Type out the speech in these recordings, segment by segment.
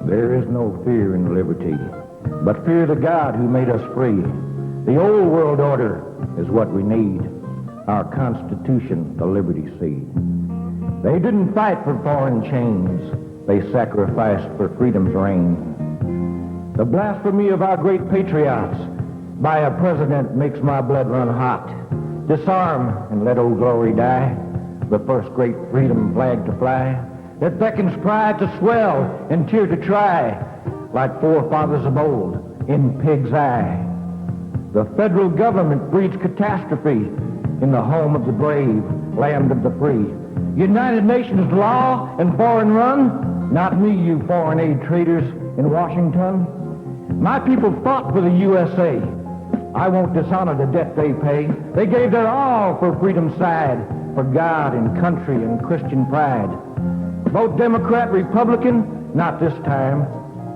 There is no fear in liberty, but fear the God who made us free. The old world order is what we need, our Constitution, the Liberty Seed. They didn't fight for foreign chains, they sacrificed for freedom's reign. The blasphemy of our great patriots by a president makes my blood run hot. Disarm and let Old Glory die, the first great freedom flag to fly, that beckons pride to swell and tear to try, like forefathers of old in pig's eye. The federal government breeds catastrophe in the home of the brave, land of the free. United Nations law and foreign run, not me, you foreign aid traitors in Washington. My people fought for the USA. I won't dishonor the debt they pay. They gave their all for freedom's side, for God and country and Christian pride. Vote Democrat, Republican, not this time.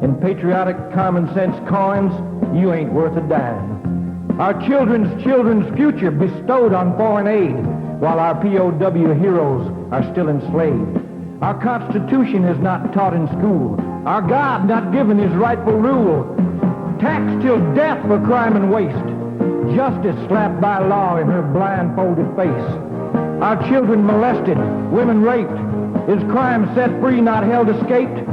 In patriotic common sense coins, you ain't worth a dime. Our children's future bestowed on foreign aid, while our POW heroes are still enslaved. Our Constitution is not taught in school. Our God not given his rightful rule. Tax till death for crime and waste. Justice slapped by law in her blindfolded face. Our children molested, women raped. Is crime set free, not held escaped?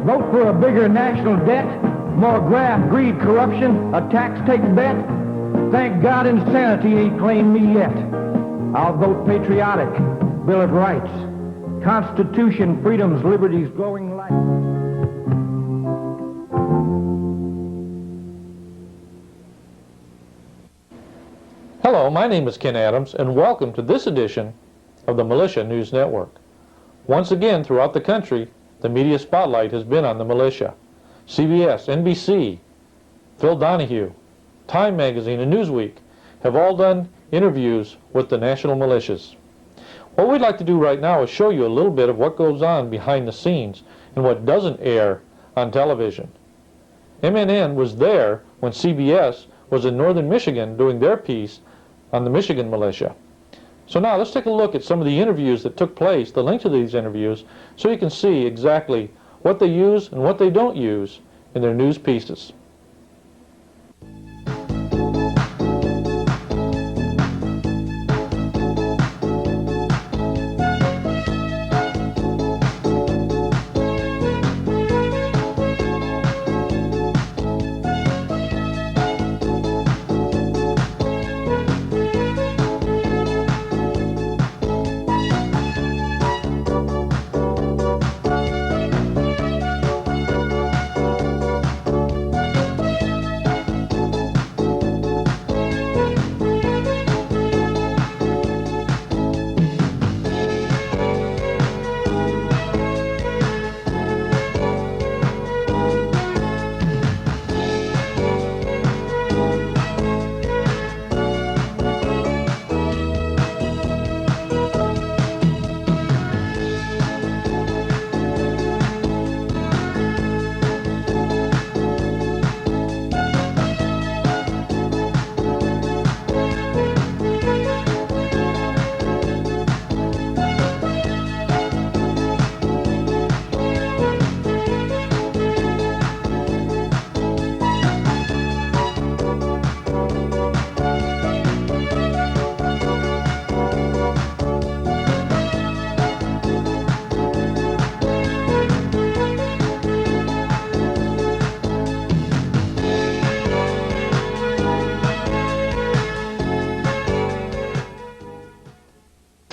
Vote for a bigger national debt, more graft, greed, corruption, a tax take bet. Thank God insanity ain't claimed me yet. I'll vote patriotic, Bill of Rights, Constitution, freedoms, liberties, glowing light. Hello, my name is Ken Adams, and welcome to this edition of the Militia News Network. Once again, throughout the country, the media spotlight has been on the militia. CBS, NBC, Phil Donahue, Time Magazine, and Newsweek have all done interviews with the national militias. What we'd like to do right now is show you a little bit of what goes on behind the scenes and what doesn't air on television. MNN was there when CBS was in northern Michigan doing their piece on the Michigan militia. So now let's take a look at some of the interviews that took place, the link to these interviews, so you can see exactly what they use and what they don't use in their news pieces.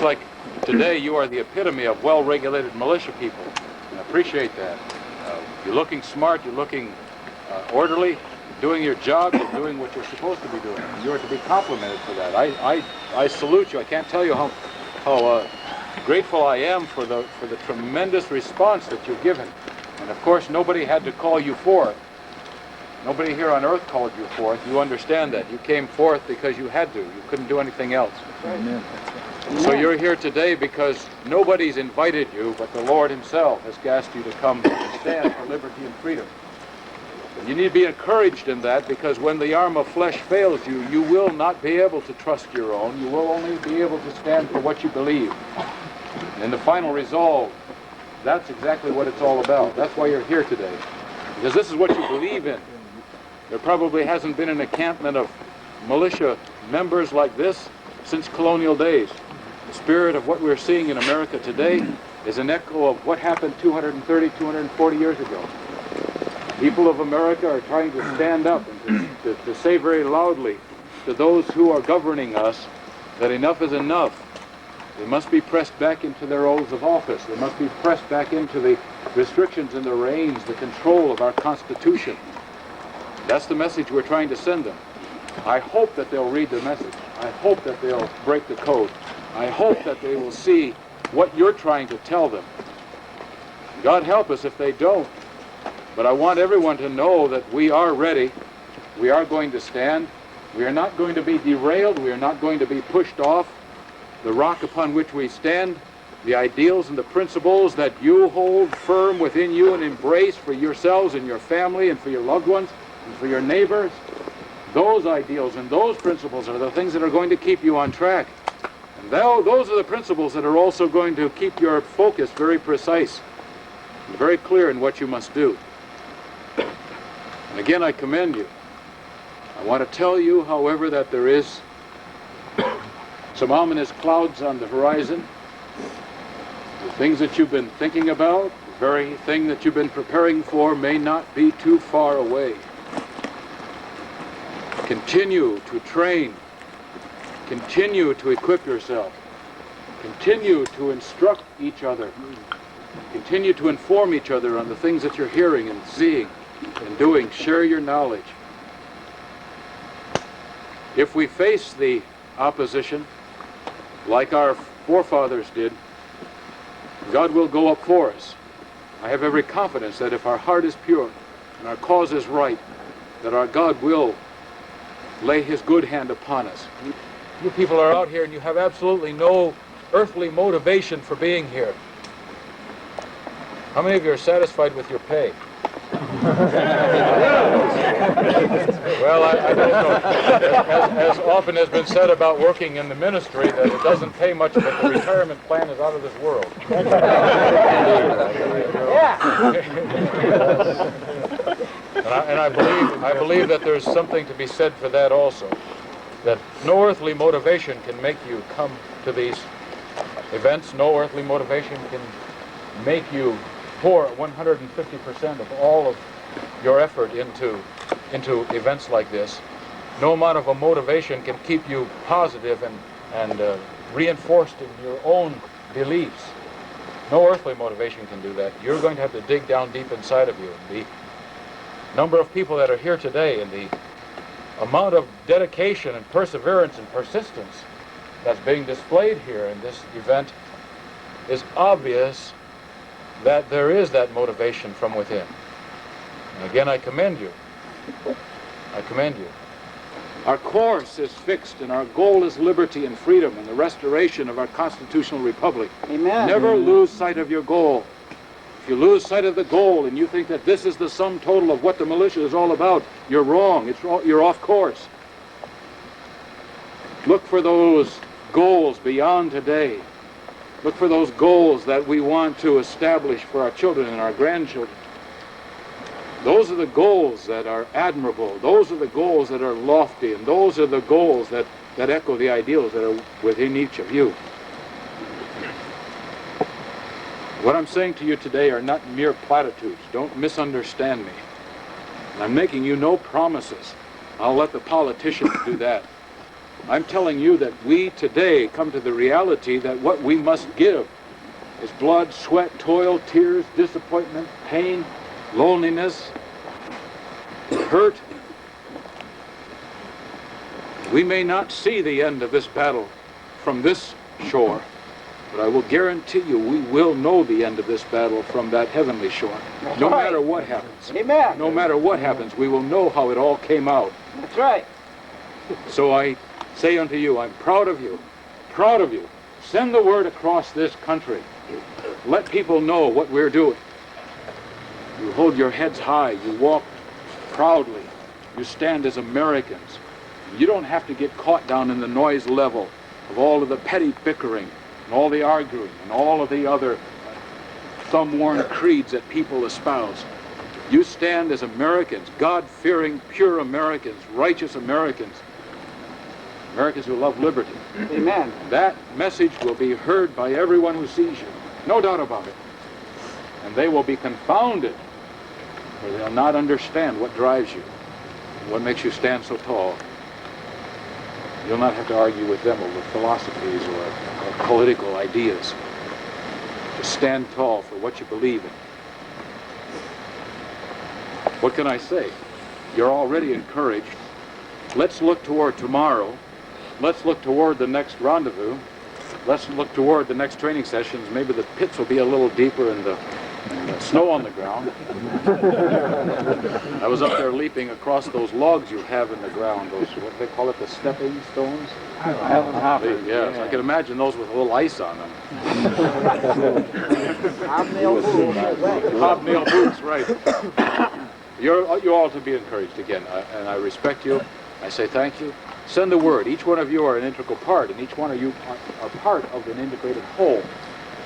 Like today, you are the epitome of well-regulated militia people, and I appreciate that. You're looking smart, you're looking orderly, you're doing your job, you're doing what you're supposed to be doing, and you're to be complimented for that. I salute you. I can't tell you how grateful I am for the tremendous response that you've given. And of course, nobody had to call you forth. Nobody here on earth called you forth. You understand that. You came forth because you had to. You couldn't do anything else. Amen. So you're here today because nobody's invited you, but the Lord himself has asked you to come and stand for liberty and freedom. And you need to be encouraged in that, because when the arm of flesh fails you, you will not be able to trust your own. You will only be able to stand for what you believe. And in the final resolve, that's exactly what it's all about. That's why you're here today. Because this is what you believe in. There probably hasn't been an encampment of militia members like this since colonial days. The spirit of what we're seeing in America today is an echo of what happened 230, 240 years ago. People of America are trying to stand up and to say very loudly to those who are governing us that enough is enough. They must be pressed back into their oaths of office. They must be pressed back into the restrictions and the reins, the control of our Constitution. That's the message we're trying to send them. I hope that they'll read the message. I hope that they'll break the code. I hope that they will see what you're trying to tell them. God help us if they don't. But I want everyone to know that we are ready. We are going to stand. We are not going to be derailed. We are not going to be pushed off the rock upon which we stand. The ideals and the principles that you hold firm within you and embrace for yourselves and your family and for your loved ones and for your neighbors, those ideals and those principles are the things that are going to keep you on track. And those are the principles that are also going to keep your focus very precise and very clear in what you must do. And again, I commend you. I want to tell you, however, that there is some ominous clouds on the horizon. The things that you've been thinking about, the very thing that you've been preparing for may not be too far away. Continue to train. Continue to equip yourself. Continue to instruct each other. Continue to inform each other on the things that you're hearing and seeing and doing. Share your knowledge. If we face the opposition, like our forefathers did, God will go up for us. I have every confidence that if our heart is pure and our cause is right, that our God will lay his good hand upon us. You people are out here and you have absolutely no earthly motivation for being here. How many of you are satisfied with your pay? Well, I don't know. As often has been said about working in the ministry, that it doesn't pay much, but the retirement plan is out of this world. And I believe that there's something to be said for that also. That no earthly motivation can make you come to these events. No earthly motivation can make you pour 150% of all of your effort into events like this. No amount of a motivation can keep you positive and reinforced in your own beliefs. No earthly motivation can do that. You're going to have to dig down deep inside of you. The number of people that are here today and the amount of dedication and perseverance and persistence that's being displayed here in this event is obvious that there is that motivation from within. And again, I commend you. I commend you. Our course is fixed and our goal is liberty and freedom and the restoration of our constitutional republic. Amen. Never lose sight of your goal. If you lose sight of the goal and you think that this is the sum total of what the militia is all about, you're wrong. You're off course. Look for those goals beyond today. Look for those goals that we want to establish for our children and our grandchildren. Those are the goals that are admirable. Those are the goals that are lofty. And those are the goals that echo the ideals that are within each of you. What I'm saying to you today are not mere platitudes. Don't misunderstand me. And I'm making you no promises. I'll let the politicians do that. I'm telling you that we today come to the reality that what we must give is blood, sweat, toil, tears, disappointment, pain, loneliness, hurt. We may not see the end of this battle from this shore, but I will guarantee you we will know the end of this battle from that heavenly shore. No matter what happens. Amen. No matter what happens, we will know how it all came out. That's right. So I say unto you, I'm proud of you, proud of you. Send the word across this country. Let people know what we're doing. You hold your heads high, you walk proudly, you stand as Americans. You don't have to get caught down in the noise level of all of the petty bickering and all the arguing and all of the other thumb-worn creeds that people espouse. You stand as Americans, God-fearing, pure Americans, righteous Americans, Americans who love liberty. Amen. That message will be heard by everyone who sees you, no doubt about it. And they will be confounded, for they'll not understand what drives you, what makes you stand so tall. You'll not have to argue with them over philosophies or political ideas. Just stand tall for what you believe in. What can I say? You're already encouraged. Let's look toward tomorrow. Let's look toward the next rendezvous. Let's look toward the next training sessions. Maybe the pits will be a little deeper and the snow on the ground. I was up there leaping across those logs you have in the ground, those, what do they call it, the stepping stones? Yes, I can imagine those with a little ice on them. Hobnail boots. Hobnail boots, right. You're all to be encouraged again, and I respect you. I say thank you. Send the word. Each one of you are an integral part, and each one of you are part of an integrated whole.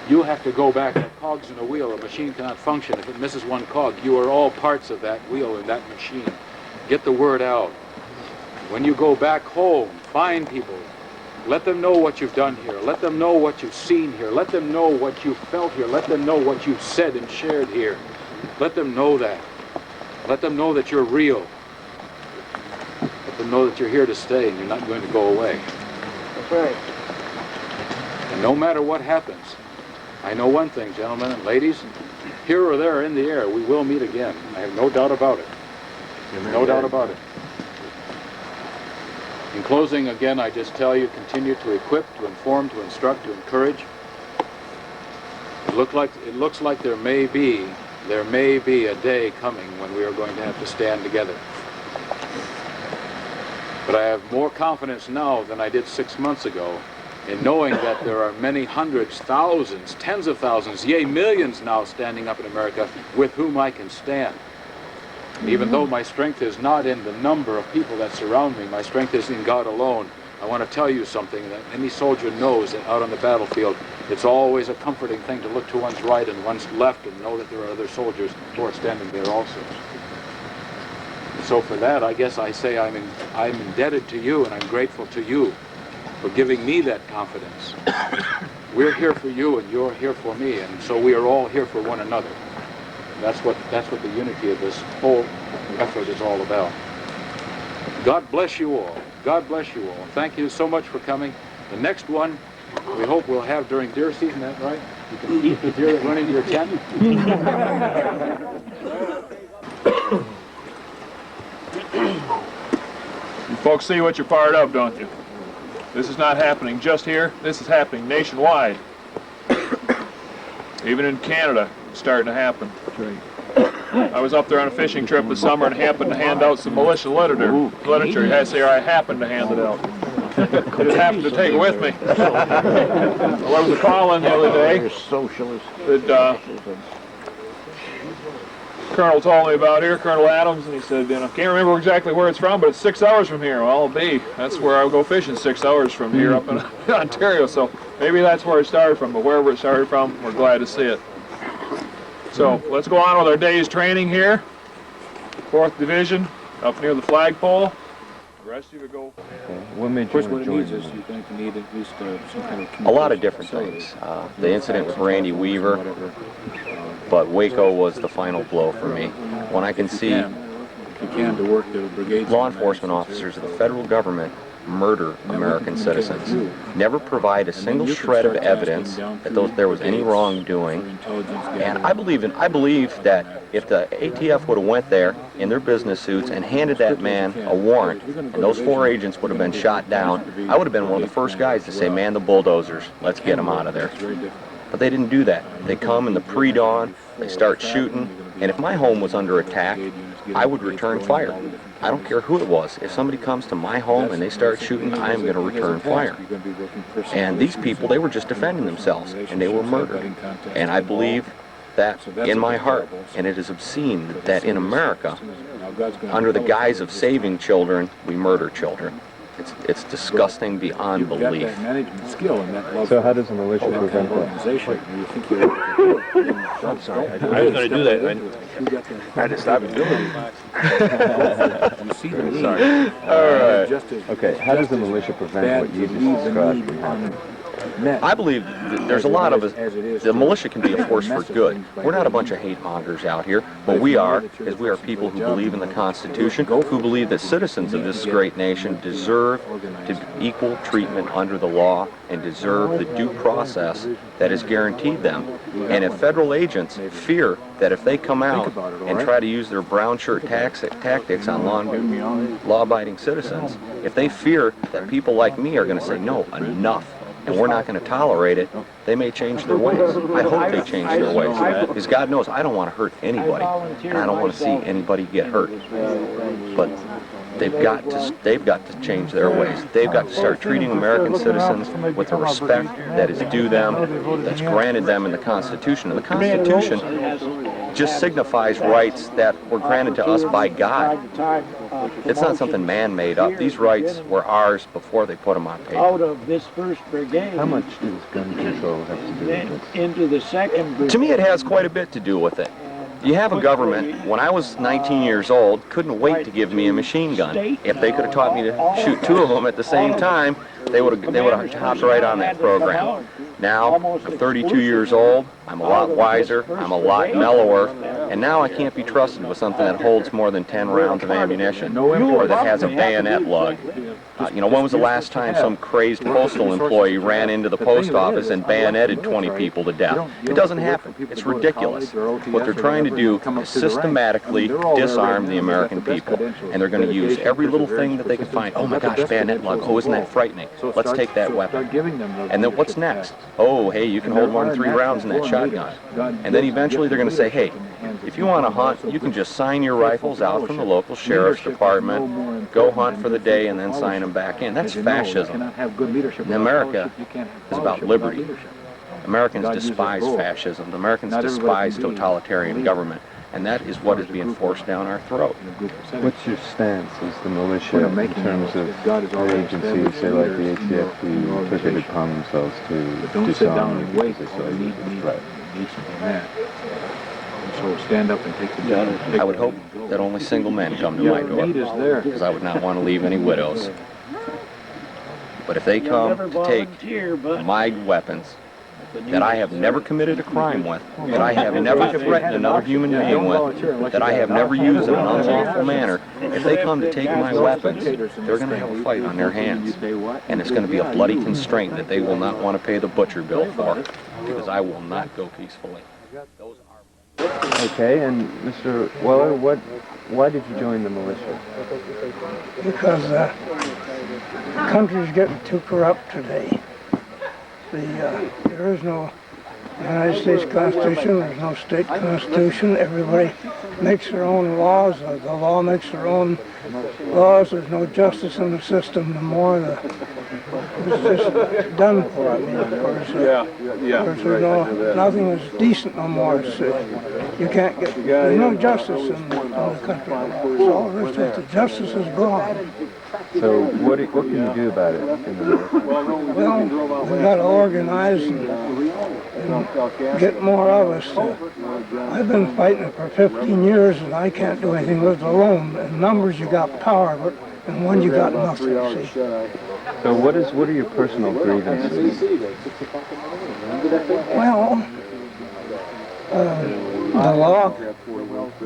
You have to go back like cogs in a wheel. A machine cannot function if it misses one cog. You are all parts of that wheel and that machine. Get the word out. When you go back home, find people. Let them know what you've done here. Let them know what you've seen here. Let them know what you've felt here. Let them know what you've said and shared here. Let them know that. Let them know that you're real. Let them know that you're here to stay and you're not going to go away. That's right. And no matter what happens, I know one thing, gentlemen and ladies, here or there in the air, we will meet again. I have no doubt about it. No doubt about it. In closing, again, I just tell you, continue to equip, to inform, to instruct, to encourage. It looks like there may be a day coming when we are going to have to stand together. But I have more confidence now than I did 6 months ago in knowing that there are many hundreds, thousands, tens of thousands, yea, millions now standing up in America with whom I can stand. And even though my strength is not in the number of people that surround me, my strength is in God alone. I want to tell you something that any soldier knows that out on the battlefield, it's always a comforting thing to look to one's right and one's left and know that there are other soldiers who are standing there also. So for that, I guess I say I'm indebted to you and I'm grateful to you for giving me that confidence. We're here for you and you're here for me, and so we are all here for one another. That's what the unity of this whole effort is all about. God bless you all. God bless you all. Thank you so much for coming. The next one, we hope we'll have during deer season, that right? You can eat the deer that run into your tent. You folks see what you're part of, don't you? This is not happening just here. This is happening nationwide. Even in Canada, it's starting to happen. I was up there on a fishing trip this summer and happened to hand out some militia literature. I say I happened to hand it out. I just happened to take it with me. There was a call in the other day that Colonel told me about here, Colonel Adams, and he said, I can't remember exactly where it's from, but it's 6 hours from here. Well, I'll be. That's where I go fishing, 6 hours from here up in Ontario. So maybe that's where it started from, but wherever it started from, we're glad to see it. So let's go on with our day's training here. 4th Division, up near the flagpole. The rest of you go. What made you want to join us? You're going to need at least some kind of A lot of different things. The incident with Randy Weaver, but Waco was the final blow for me. When I can see law enforcement officers of the federal government murder American citizens, never provide a single shred of evidence that there was any wrongdoing, and I believe that if the ATF would have went there in their business suits and handed that man a warrant, and those 4 agents would have been shot down, I would have been one of the first guys to say, man, the bulldozers, let's get them out of there. But they didn't do that. They come in the pre-dawn, they start shooting, and if my home was under attack, I would return fire. I don't care who it was. If somebody comes to my home and they start shooting, I am going to return fire. And these people, they were just defending themselves, and they were murdered. And I believe that in my heart, and it is obscene that in America, under the guise of saving children, we murder children. It's disgusting beyond belief. That management skill and that love. So how does the militia prevent that? Organization. You think you're I'm sorry. I was going to do that. I just stopped doing You see the need. All right. Just as Okay, how does the militia prevent what you just described from happening? I believe that there's a lot of us. The militia can be a force for good. We're not a bunch of hate mongers out here, but we are people who believe in the Constitution, who believe that citizens of this great nation deserve equal treatment under the law and deserve the due process that is guaranteed them. And if federal agents fear that if they come out and try to use their brown shirt tactics on law-abiding citizens, if they fear that people like me are going to say, no, enough, and we're not going to tolerate it, they may change their ways. I hope they change their ways. Because God knows I don't want to hurt anybody, and I don't want to see anybody get hurt. But they've got to change their ways. They've got to start treating American citizens with the respect that is due them, that's granted them in the Constitution. And the Constitution just signifies rights that were granted to us by God. It's not something man made up. These rights were ours before they put them on paper. Out of this first brigade. How much does gun control have to do with this? Into the second brigade. To me, it has quite a bit to do with it. You have a government, when I was 19 years old, couldn't wait to give me a machine gun. If they could have taught me to shoot two of them at the same time, they would have hopped right on that program. Now, I'm 32 years old, I'm a lot wiser, I'm a lot mellower, and now I can't be trusted with something that holds more than 10 rounds of ammunition, or that has a bayonet lug. When was the last time some crazed postal employee ran into the post office and bayoneted 20 people to death? It doesn't happen. It's ridiculous. What they're trying to do is systematically disarm the American people, and they're going to use every little thing that they can find. Oh my gosh, bayonet lug, oh, isn't that frightening? Let's take that weapon. And then what's next? Oh, hey, you can hold more than 3 rounds in that shotgun. And then eventually they're going to say, hey, if you want to hunt, you can just sign your rifles out from the local sheriff's department, go hunt for the day, and then sign them back in. That's fascism. And America is about liberty. Americans despise fascism. Americans despise totalitarian government. And that is what is being forced down our throat. What's your stance as the militia in terms of agencies, say like the ATF, who took it upon themselves to disarm and wait this threat? So stand up and take the job. I would hope that only single men come to my door, because I would not want to leave any widows. But if they come to take my weapons, that I have never committed a crime with, that I have never threatened another human being with, that I have never used in an unlawful manner, if they come to take my weapons, they're going to have a fight on their hands. And it's going to be a bloody constraint that they will not want to pay the butcher bill for, because I will not go peacefully. Okay, and Mr. Weller, why did you join the militia? Because the country's getting too corrupt today. There is no United States Constitution, there's no state constitution. Everybody makes their own laws. The law makes their own laws. There's no justice in the system no more. It's just done for. I mean, of course. There's nothing is decent no more. It's, you can't get. There's no justice in the country. It's all there is to it. The justice is gone. So what can you do about it in the militia? Well, we've got to organize and get more of us. I've been fighting it for 15 years, and I can't do anything with it alone. In numbers, you got power, but in one, you got nothing, see. So what are your personal grievances? Well, the law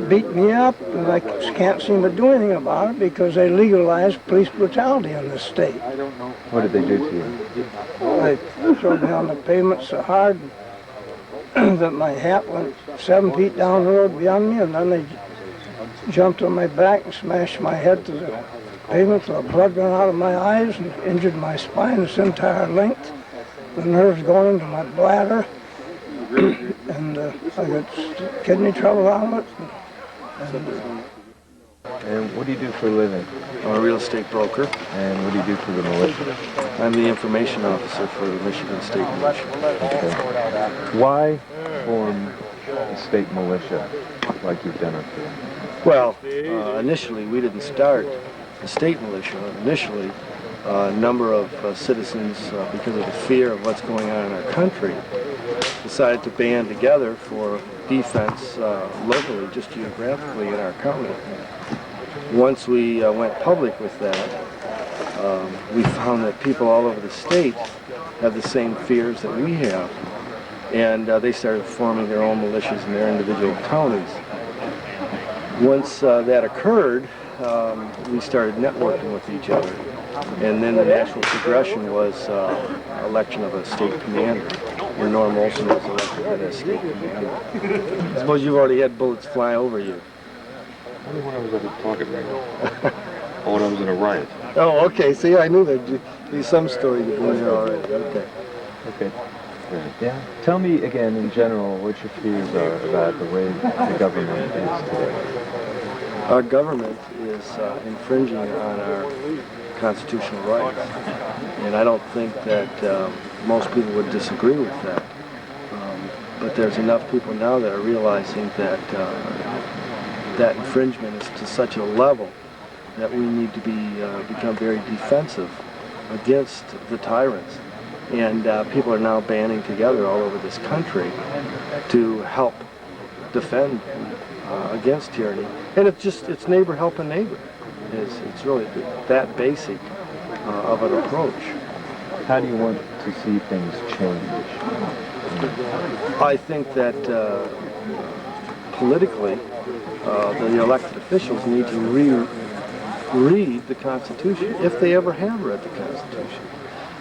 beat me up, and I can't seem to do anything about it because they legalized police brutality in this state. What did they do to you? They threw me on the pavement so hard that my hat went 7 feet down the road beyond me, and then they jumped on my back and smashed my head to the pavement so the blood ran out of my eyes and injured my spine its entire length. The nerves going into my bladder, and I got kidney trouble out of it. And what do you do for a living? I'm a real estate broker. And what do you do for the militia? I'm the information officer for the Michigan State Militia. Okay. Why form a state militia like you've done up here? Well, initially we didn't start the state militia. Initially, a number of citizens, because of the fear of what's going on in our country, decided to band together for defense locally, just geographically in our county. Once we went public with that, we found that people all over the state have the same fears that we have, and they started forming their own militias in their individual counties. Once that occurred, we started networking with each other, and then the natural progression was election of a state commander, where Norm Olson was elected as state commander. I suppose you've already had bullets fly over you. Only when I was at a target range. Or when I was in a riot. Oh, okay. See, I knew there'd be some story you've been there already. Okay. Okay. Yeah. Tell me again, in general, what your fears are about the way the government is today. Our government is infringing on our constitutional rights, and I don't think that most people would disagree with that. But there's enough people now that are realizing that that infringement is to such a level that we need to become very defensive against the tyrants. And people are now banding together all over this country to help defend against tyranny. And it's neighbor helping neighbor. It's really that basic of an approach. How do you want to see things change? I think that politically, the elected officials need to read the Constitution, if they ever have read the Constitution.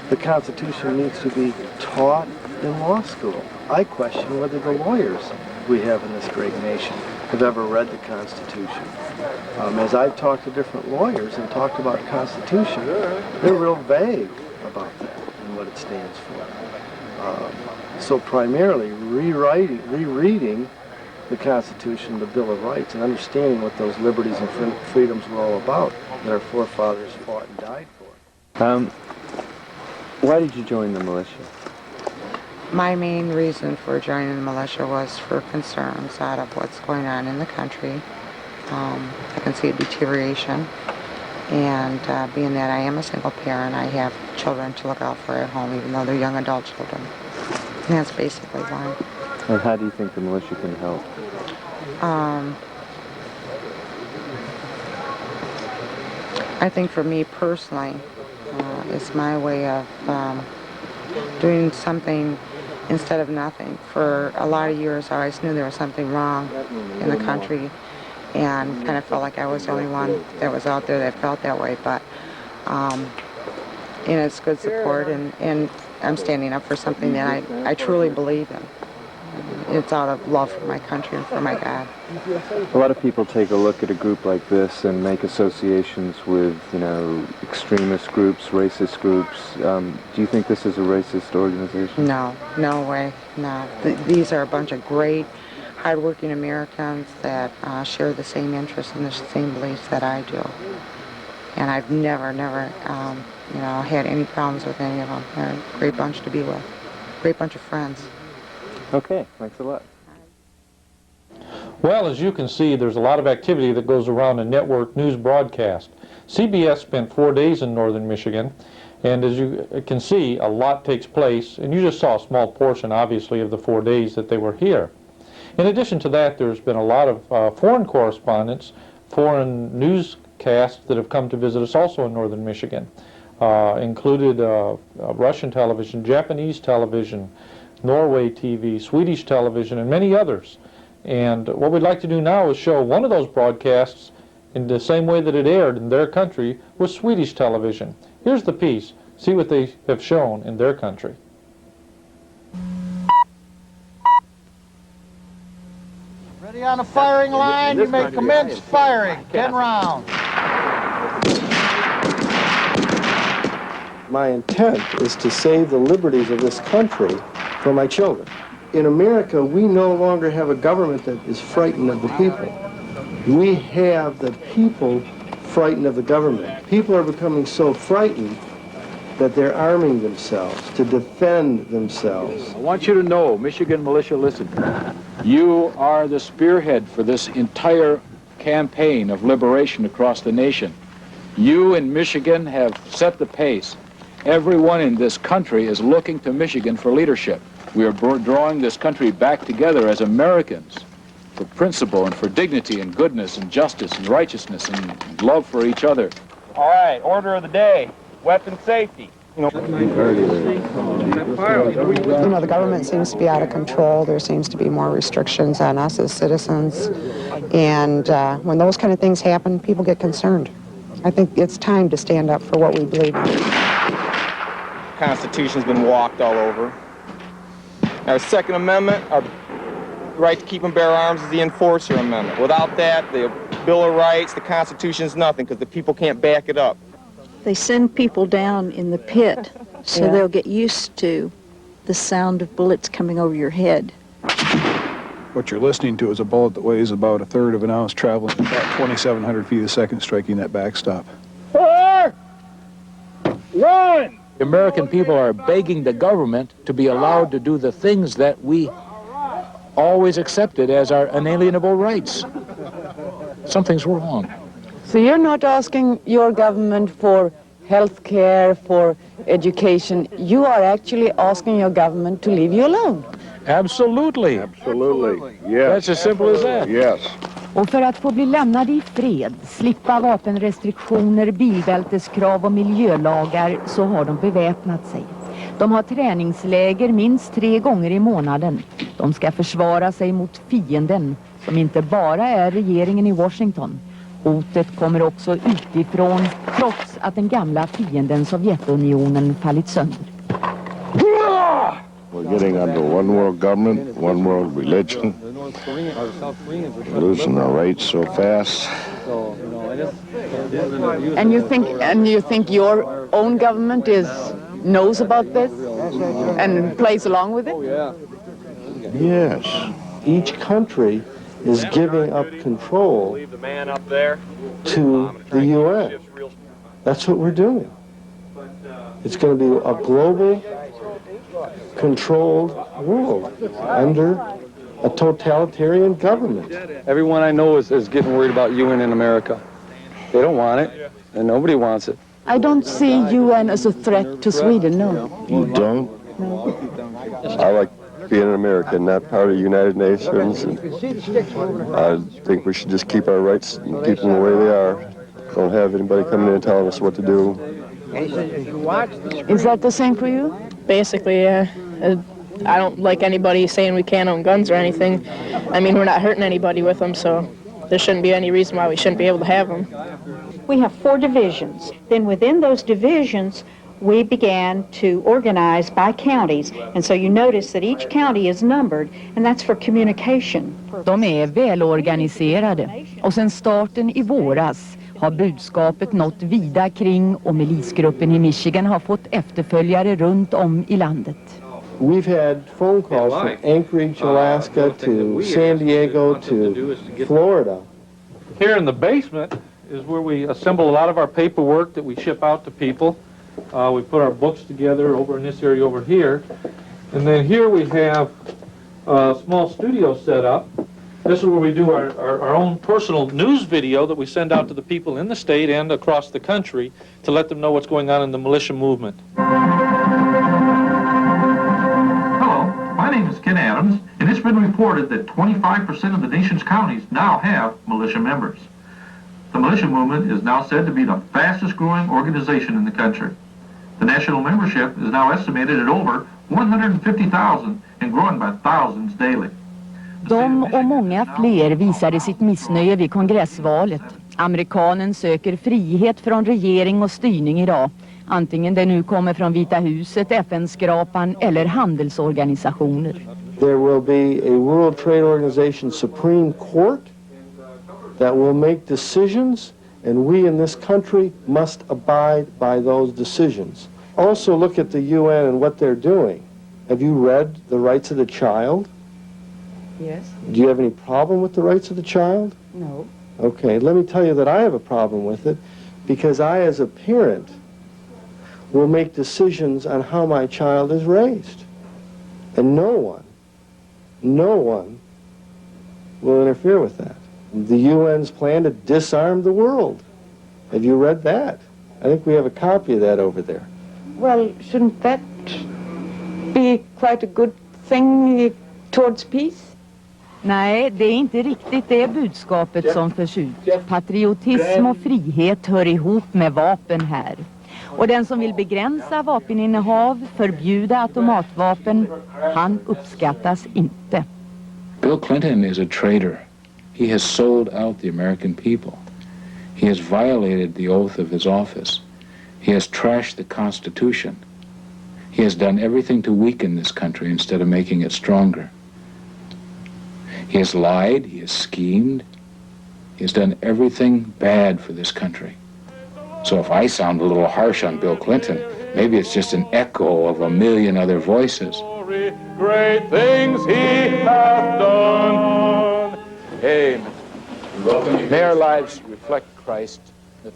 The Constitution needs to be taught in law school. I question whether the lawyers we have in this great nation have ever read the Constitution. As I've talked to different lawyers and talked about the Constitution, they're real vague about that and what it stands for. So primarily rereading the Constitution, the Bill of Rights, and understanding what those liberties and freedoms were all about that our forefathers fought and died for. Why did you join the militia? My main reason for joining the militia was for concerns out of what's going on in the country. I can see a deterioration, and being that I am a single parent, I have children to look out for at home, even though they're young adult children. And that's basically why. And how do you think the militia can help? I think for me personally, it's my way of doing something instead of nothing. For a lot of years, I always knew there was something wrong in the country, and kind of felt like I was the only one that was out there that felt that way. But it's good support, and I'm standing up for something that I truly believe in. It's out of love for my country and for my God. A lot of people take a look at a group like this and make associations with, extremist groups, racist groups. Do you think this is a racist organization? No, no way, no. These are a bunch of great, hardworking Americans that share the same interests and the same beliefs that I do. And I've never, had any problems with any of them. They're a great bunch to be with, great bunch of friends. Okay, thanks a lot. Well, as you can see, there's a lot of activity that goes around a network news broadcast. CBS spent 4 days in northern Michigan, and as you can see, a lot takes place, and you just saw a small portion, obviously, of the 4 days that they were here. In addition to that, there's been a lot of foreign correspondents, foreign newscasts that have come to visit us also in northern Michigan, included Russian television, Japanese television, Norway TV, Swedish television, and many others. And what we'd like to do now is show one of those broadcasts in the same way that it aired in their country with Swedish television. Here's the piece. See what they have shown in their country. Ready on the firing line, you may commence firing. 10 rounds. My intent is to save the liberties of this country for my children. In America, we no longer have a government that is frightened of the people. We have the people frightened of the government. People are becoming so frightened that they're arming themselves to defend themselves. I want you to know, Michigan militia, listen, you are the spearhead for this entire campaign of liberation across the nation. You in Michigan have set the pace. Everyone in this country is looking to Michigan for leadership. We are drawing this country back together as Americans for principle and for dignity and goodness and justice and righteousness and love for each other. All right, order of the day, weapon safety. The government seems to be out of control. There seems to be more restrictions on us as citizens. And when those kind of things happen, people get concerned. I think it's time to stand up for what we believe in. The Constitution's been walked all over. Our Second Amendment, our right to keep and bear arms, is the Enforcer Amendment. Without that, the Bill of Rights, the Constitution's nothing, because the people can't back it up. They send people down in the pit so they'll get used to the sound of bullets coming over your head. What you're listening to is a bullet that weighs about a third of an ounce traveling about 2,700 feet a second, striking that backstop. Fire! Run! The American people are begging the government to be allowed to do the things that we always accepted as our inalienable rights. Something's wrong. So you're not asking your government for health care, for education. You are actually asking your government to leave you alone. Absolutely. Absolutely. Yes. That's as simple as that. Yes. Och för att få bli lämnade i fred, slippa vapenrestriktioner, bilbälteskrav och miljölagar så har de beväpnat sig. De har träningsläger minst 3 gånger i månaden. De ska försvara sig mot fienden, som inte bara är regeringen i Washington. Hotet kommer också utifrån, trots att den gamla fienden Sovjetunionen fallit sönder. We're getting under one world government, one world religion. We're losing our rights so fast. And you think your own government knows about this and plays along with it? Yes. Each country is giving up control to the UN. That's what we're doing. It's going to be a global, controlled world under a totalitarian government. Everyone I know is getting worried about UN in America. They don't want it, and nobody wants it. I don't see UN as a threat to Sweden, no. You don't? No. I like being an American, not part of the United Nations. And I think we should just keep our rights and keep them the way they are. Don't have anybody coming in and telling us what to do. Is that the same for you? Basically, yeah. I don't like anybody saying we can't own guns or anything. I mean, we're not hurting anybody with them, so there shouldn't be any reason why we shouldn't be able to have them. We have 4 divisions. Then within those divisions, we began to organize by counties. And so you notice that each county is numbered, and that's for communication. De är välorganiserade. Och sen starten i våras har budskapet nått vida kring och milisgruppen i Michigan har fått efterföljare runt om i landet. We've had phone calls from Anchorage, Alaska to San Diego to Florida. Here in the basement is where we assemble a lot of our paperwork that we ship out to people. We put our books together over in this area over here. And then here we have a small studio set up. This is where we do our own personal news video that we send out to the people in the state and across the country to let them know what's going on in the militia movement. Hello, my name is Ken Adams, and it's been reported that 25% of the nation's counties now have militia members. The militia movement is now said to be the fastest growing organization in the country. The national membership is now estimated at over 150,000 and growing by thousands daily. De och många fler visade sitt missnöje vid kongressvalet. Amerikanen söker frihet från regering och styrning idag. Antingen det nu kommer från Vita huset, FN-skrapan eller handelsorganisationer. There will be a World Trade Organization Supreme Court that will make decisions, and we in this country must abide by those decisions. Also look at the UN and what they're doing. Have you read the rights of the child? Yes. Do you have any problem with the rights of the child? No. Okay, let me tell you that I have a problem with it because I, as a parent, will make decisions on how my child is raised. And no one will interfere with that. The UN's plan to disarm the world. Have you read that? I think we have a copy of that over there. Well, shouldn't that be quite a good thing towards peace? Nej, det är inte riktigt det budskapet som förs ut. Patriotism och frihet hör ihop med vapen här. Och den som vill begränsa vapeninnehav, förbjuda automatvapen, han uppskattas inte. Bill Clinton is a traitor. He has sold out the American people. He has violated the oath of his office. He has trashed the Constitution. He has done everything to weaken this country instead of making it stronger. He has lied, he has schemed, he has done everything bad for this country. So if I sound a little harsh on Bill Clinton, maybe it's just an echo of a million other voices. Great things he hath done. Amen. May our lives reflect Christ.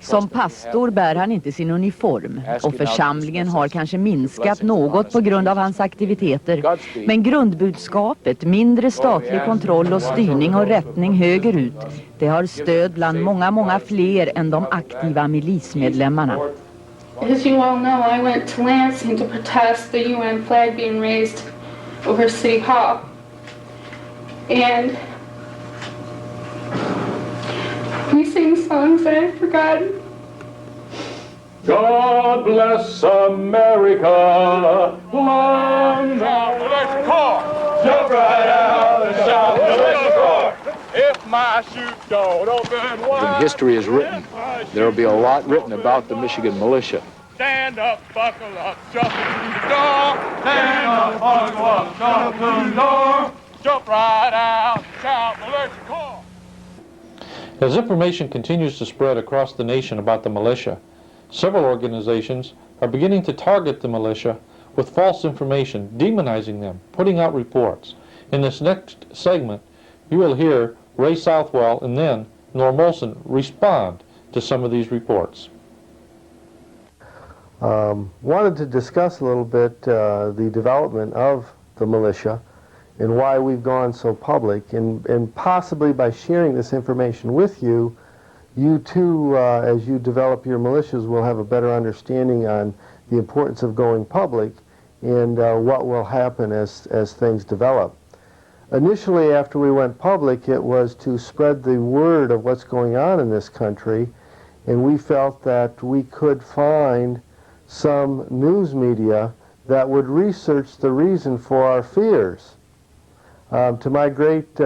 Som pastor bär han inte sin uniform och församlingen har kanske minskat något på grund av hans aktiviteter. Men grundbudskapet, mindre statlig kontroll och styrning och rättning högerut, det har stöd bland många fler än de aktiva milismedlemmarna. As you all know, I went to Lansing to protest the UN flag being raised over City Hall. And we sing songs that I've forgotten. God bless America. Long now, let's call. Jump right out and shout, let's call. If my shoot don't open wide. When history is written, there will be a lot written about the Michigan militia. Stand up, buckle up, jump through the door. Stand up, buckle up, jump through the door. Jump right out and shout, let's call. As information continues to spread across the nation about the militia, several organizations are beginning to target the militia with false information, demonizing them, putting out reports. In this next segment, you will hear Ray Southwell and then Norm Olson respond to some of these reports. Wanted to discuss a little bit the development of the militia and why we've gone so public, and possibly by sharing this information with you, you too, as you develop your militias, will have a better understanding on the importance of going public and what will happen as things develop. Initially, after we went public, it was to spread the word of what's going on in this country, and we felt that we could find some news media that would research the reason for our fears. To my great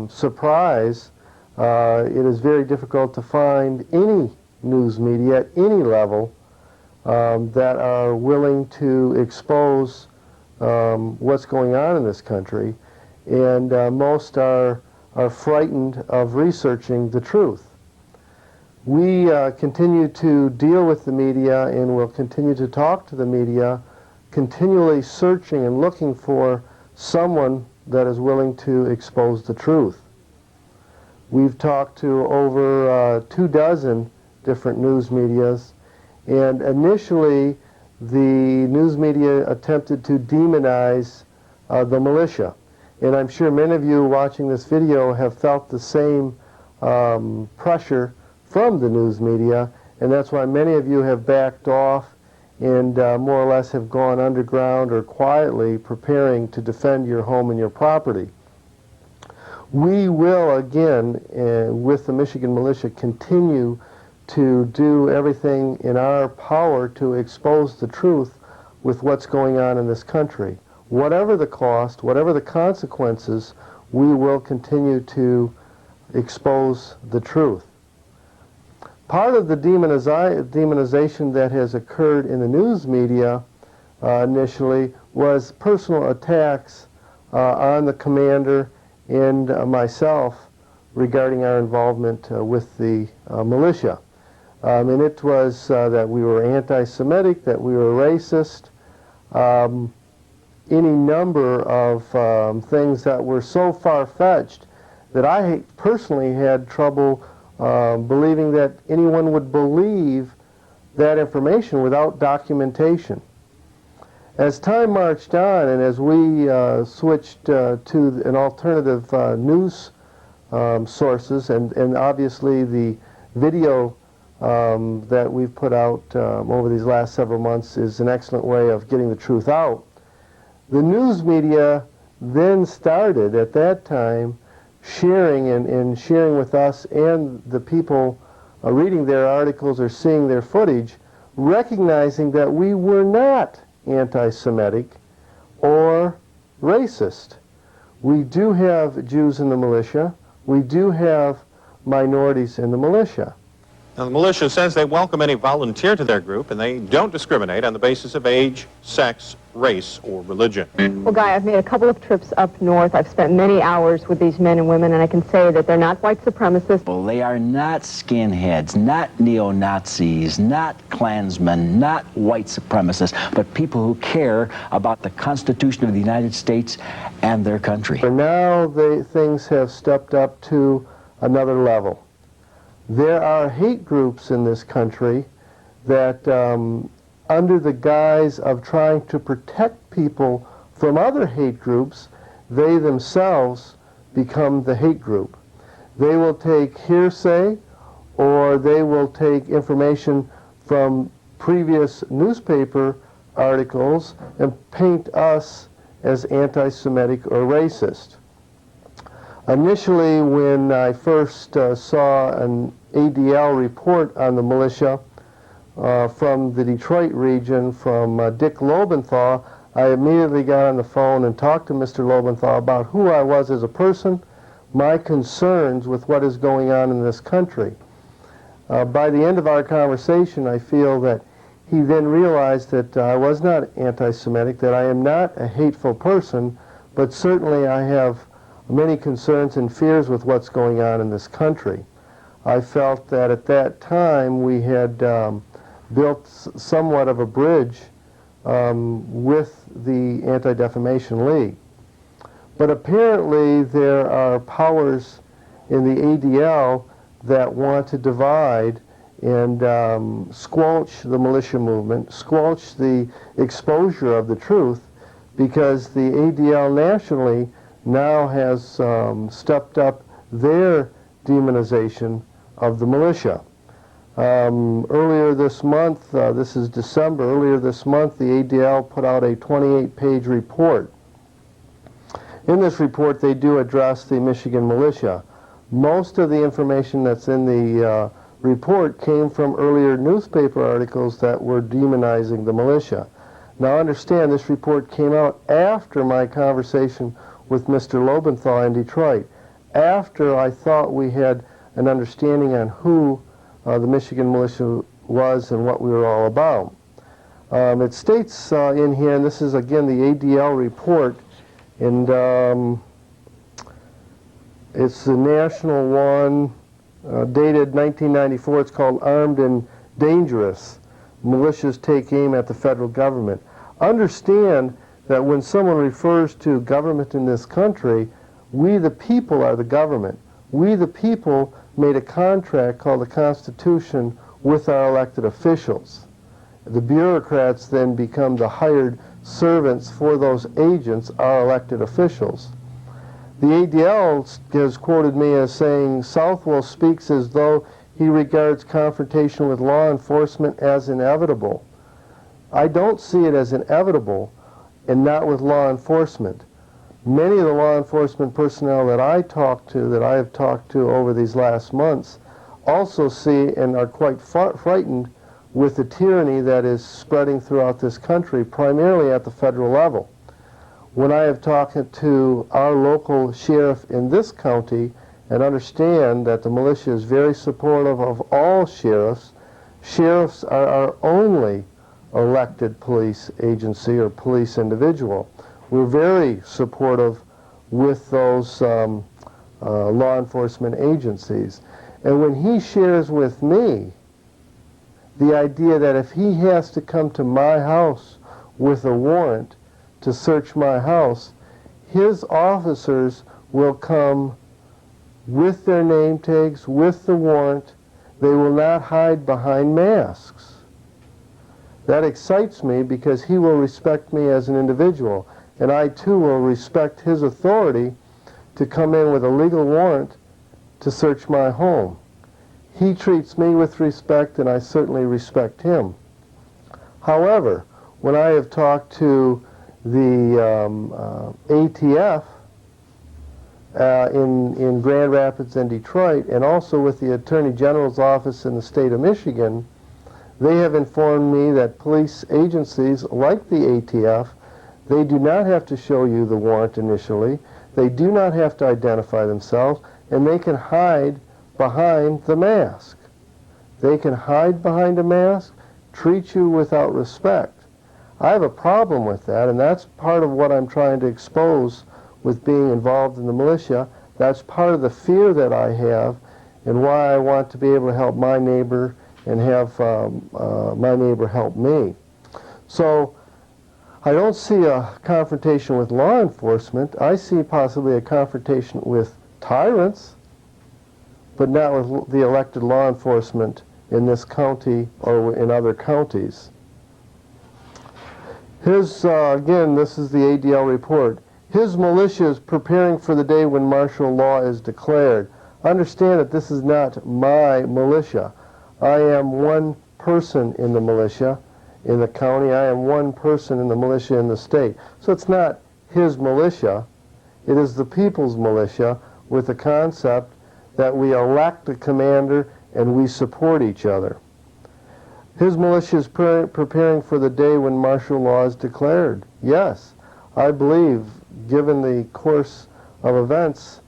surprise, it is very difficult to find any news media at any level that are willing to expose what's going on in this country, and most are frightened of researching the truth. We continue to deal with the media and will continue to talk to the media, continually searching and looking for someone that is willing to expose the truth. We've talked to over 24 different news medias, and initially the news media attempted to demonize the militia. And I'm sure many of you watching this video have felt the same pressure from the news media, and that's why many of you have backed off and more or less have gone underground or quietly preparing to defend your home and your property. We will, again, with the Michigan Militia, continue to do everything in our power to expose the truth with what's going on in this country. Whatever the cost, whatever the consequences, we will continue to expose the truth. Part of the demonization that has occurred in the news media initially was personal attacks on the commander and myself regarding our involvement with the militia. And it was that we were anti-Semitic, that we were racist, any number of things that were so far-fetched that I personally had trouble believing that anyone would believe that information without documentation. As time marched on and as we switched to an alternative news sources and obviously the video that we've put out over these last several months is an excellent way of getting the truth out. The news media then started at that time sharing and sharing with us and the people reading their articles or seeing their footage, recognizing that we were not anti-Semitic or racist. We do have Jews in the militia. We do have minorities in the militia. Now, the militia says they welcome any volunteer to their group, and they don't discriminate on the basis of age, sex, race, or religion. Well, Guy, I've made a couple of trips up north. I've spent many hours with these men and women, and I can say that they're not white supremacists. Well, they are not skinheads, not neo-Nazis, not Klansmen, not white supremacists, but people who care about the Constitution of the United States and their country. Now things have stepped up to another level. There are hate groups in this country that, under the guise of trying to protect people from other hate groups, they themselves become the hate group. They will take hearsay, or they will take information from previous newspaper articles and paint us as anti-Semitic or racist. Initially, when I first saw an ADL report on the militia from the Detroit region from Dick Lobenthal, I immediately got on the phone and talked to Mr. Lobenthal about who I was as a person, my concerns with what is going on in this country. By the end of our conversation, I feel that he then realized that I was not anti-Semitic, that I am not a hateful person, but certainly I have many concerns and fears with what's going on in this country. I felt that at that time we had built somewhat of a bridge with the Anti-Defamation League. But apparently there are powers in the ADL that want to divide and squelch the militia movement, squelch the exposure of the truth, because the ADL nationally now has stepped up their demonization of the militia. Earlier this month, this is December, earlier this month the ADL put out a 28-page report. In this report they do address the Michigan militia. Most of the information that's in the report came from earlier newspaper articles that were demonizing the militia. Now understand, this report came out after my conversation with Mr. Lobenthal in Detroit, after I thought we had an understanding on who the Michigan militia was and what we were all about. It states in here, and this is again the ADL report, and it's the national one, dated 1994. It's called Armed and Dangerous. Militias Take Aim at the Federal Government. Understand that when someone refers to government in this country, we the people are the government. We the people made a contract called the Constitution with our elected officials. The bureaucrats then become the hired servants for those agents, our elected officials. The ADL has quoted me as saying, Southwell speaks as though he regards confrontation with law enforcement as inevitable. I don't see it as inevitable, and not with law enforcement. Many of the law enforcement personnel that I have talked to over these last months, also see and are quite frightened with the tyranny that is spreading throughout this country, primarily at the federal level. When I have talked to our local sheriff in this county and understand that the militia is very supportive of all sheriffs, sheriffs are our only elected police agency or police individual. We're very supportive with those law enforcement agencies. And when he shares with me the idea that if he has to come to my house with a warrant to search my house, his officers will come with their name tags, with the warrant. They will not hide behind masks. That excites me because he will respect me as an individual, and I too will respect his authority to come in with a legal warrant to search my home. He treats me with respect, and I certainly respect him. However, when I have talked to the ATF in Grand Rapids and Detroit, and also with the Attorney General's office in the state of Michigan, they have informed me that police agencies like the ATF, they do not have to show you the warrant initially, they do not have to identify themselves, and they can hide behind the mask. They can hide behind a mask, treat you without respect. I have a problem with that, and that's part of what I'm trying to expose with being involved in the militia. That's part of the fear that I have and why I want to be able to help my neighbor and have my neighbor help me. So I don't see a confrontation with law enforcement. I see possibly a confrontation with tyrants, but not with the elected law enforcement in this county or in other counties. Again, this is the ADL report. His militia is preparing for the day when martial law is declared. Understand that this is not my militia. I am one person in the militia in the county. I am one person in the militia in the state. So it's not his militia. It is the people's militia with the concept that we elect a commander and we support each other. His militia is preparing for the day when martial law is declared. Yes, I believe, given the course of events,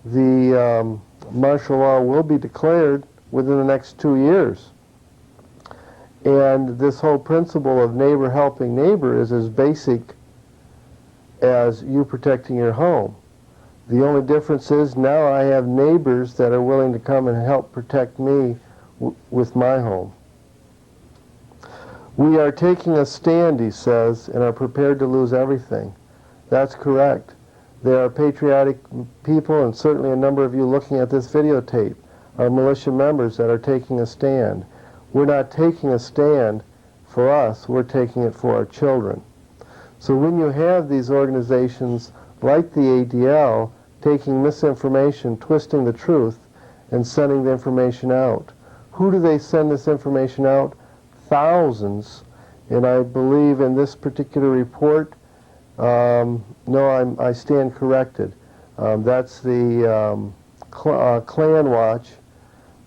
the martial law will be declared within the next 2 years. And this whole principle of neighbor helping neighbor is as basic as you protecting your home. The only difference is now I have neighbors that are willing to come and help protect me with my home. We are taking a stand, he says, and are prepared to lose everything. That's correct. There are patriotic people, and certainly a number of you looking at this videotape are militia members that are taking a stand. We're not taking a stand for us, we're taking it for our children. So when you have these organizations like the ADL taking misinformation, twisting the truth, and sending the information out, who do they send this information out? Thousands. And I believe in this particular report, no, I stand corrected. That's the Klan Watch.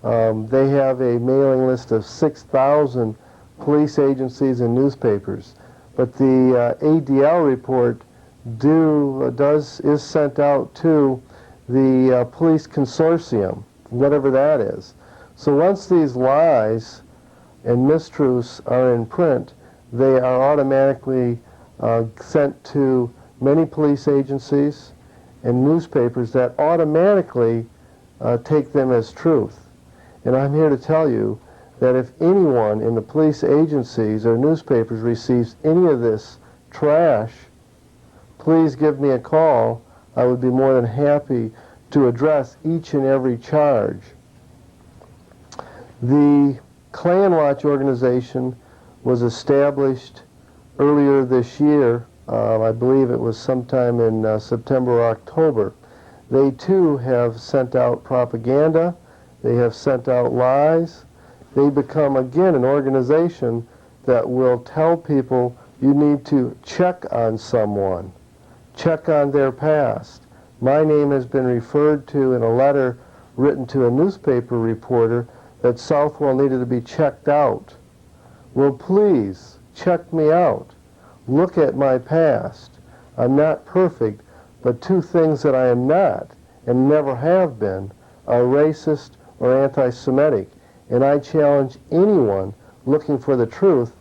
They have a mailing list of 6,000 police agencies and newspapers. But the ADL report is sent out to the police consortium, whatever that is. So once these lies and mistruths are in print, they are automatically sent to many police agencies and newspapers that automatically take them as truth. And I'm here to tell you that if anyone in the police agencies or newspapers receives any of this trash, please give me a call. I would be more than happy to address each and every charge. The Klan Watch organization was established earlier this year. I believe it was sometime in September or October. They too have sent out propaganda. They have sent out lies. They become, again, an organization that will tell people you need to check on someone, check on their past. My name has been referred to in a letter written to a newspaper reporter that Southwell needed to be checked out. Well, please, check me out. Look at my past. I'm not perfect, but two things that I am not and never have been are racist or anti-Semitic. And I challenge anyone looking for the truth